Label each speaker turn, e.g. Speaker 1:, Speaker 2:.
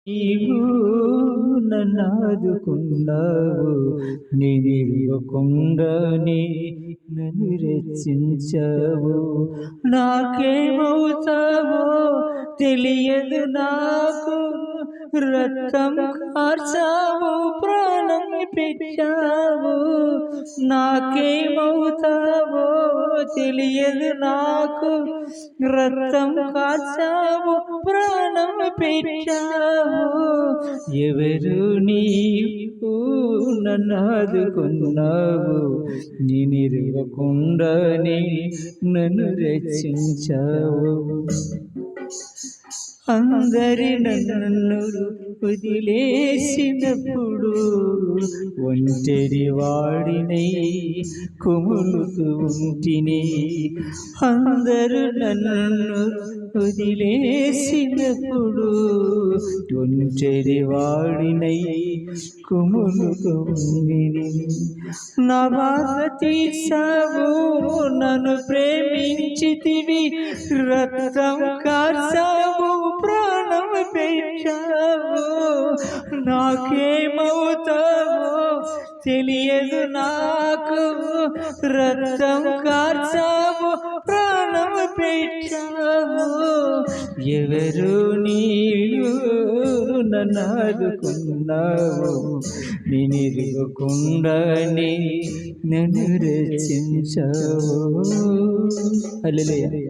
Speaker 1: నీవు నన్నాదుకున్నావు, నేనివ్వకుండానే నన్ను రక్షించావు. నాకేమవుతావో తెలియదు నాకు, రక్తం కార్చావు, ప్రాణం పెట్టావు. నాకేమవుతావో తెలియదు నాకు, రక్తం కార్చావు, ప్రాణం పెట్టావు. ఎవరు నీవు నన్నాదుకున్నావు, నేనివ్వకుండానే నన్ను రక్షించావు. అందరి నన్ను వదిలేసినప్పుడు ఒంటరి వాడినై కుములుతూ ఉంటిని. అందరు నన్ను వదిలేసినప్పుడు ఒంటరి వాడినై కుములుతూ ఉంటిని. నా బాధ తీర్చావు, నన్ను ప్రేమించితివి, రక్తం కార్చావు, ప్రాణం పెట్టావు. నాకేమవుతావో తెలియదు నాకు, రక్తం కార్చావు, ప్రాణం పెట్టావు. ఎవరు నీవు నన్నాదుకున్నావు, నేనివ్వకుండానే నన్ను రక్షించావు. హల్లెలూయా.